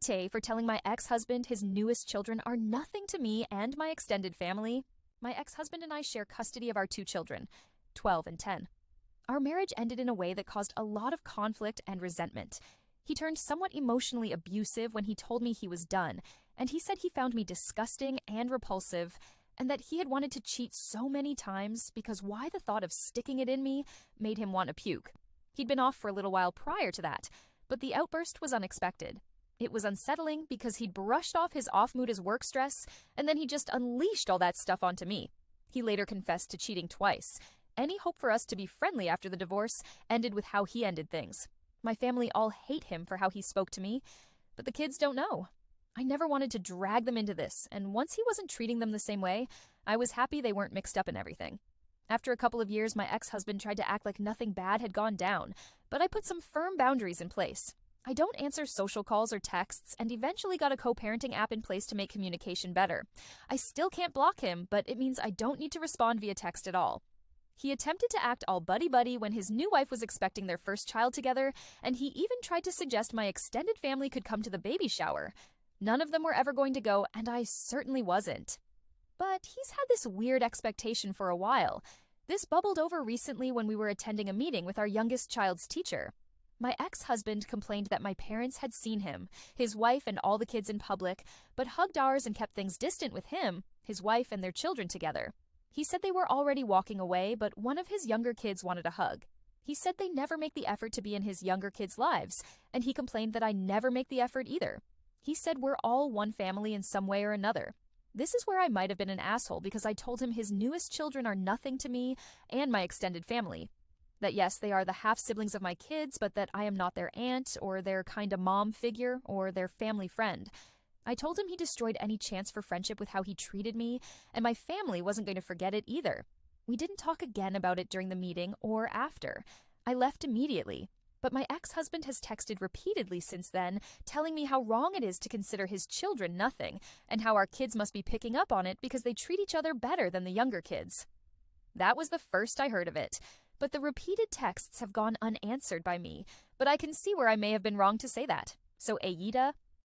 naivete for telling my ex-husband his newest children are nothing to me and my extended family. My ex-husband and I share custody of our 2 children, 12 and 10. Our marriage ended in a way that caused a lot of conflict and resentment. He turned somewhat emotionally abusive when he told me he was done, and he said he found me disgusting and repulsive, and that he had wanted to cheat so many times because why the thought of sticking it in me made him want to puke. He'd been off for a little while prior to that, but the outburst was unexpected. It was unsettling because he'd brushed off his off mood as work stress, and then he just unleashed all that stuff onto me. He later confessed to cheating twice. Any hope for us to be friendly after the divorce ended with how he ended things. My family all hate him for how he spoke to me, but the kids don't know. I never wanted to drag them into this, and once he wasn't treating them the same way, I was happy they weren't mixed up in everything. After a couple of years, my ex-husband tried to act like nothing bad had gone down, but I put some firm boundaries in place. I don't answer social calls or texts, and eventually got a co-parenting app in place to make communication better. I still can't block him, but it means I don't need to respond via text at all. He attempted to act all buddy-buddy when his new wife was expecting their first child together, and he even tried to suggest my extended family could come to the baby shower. None of them were ever going to go, and I certainly wasn't. But he's had this weird expectation for a while. This bubbled over recently when we were attending a meeting with our youngest child's teacher. My ex-husband complained that my parents had seen him, his wife and all the kids in public, but hugged ours and kept things distant with him, his wife and their children together. He said they were already walking away, but one of his younger kids wanted a hug. He said they never make the effort to be in his younger kids' lives, and he complained that I never make the effort either. He said we're all one family in some way or another. This is where I might have been an asshole because I told him his newest children are nothing to me and my extended family. That yes, they are the half-siblings of my kids, but that I am not their aunt or their kind of mom figure or their family friend. I told him he destroyed any chance for friendship with how he treated me, and my family wasn't going to forget it either. We didn't talk again about it during the meeting or after. I left immediately. But my ex-husband has texted repeatedly since then, telling me how wrong it is to consider his children nothing, and how our kids must be picking up on it because they treat each other better than the younger kids. That was the first I heard of it. But the repeated texts have gone unanswered by me, but I can see where I may have been wrong to say that. So Aida,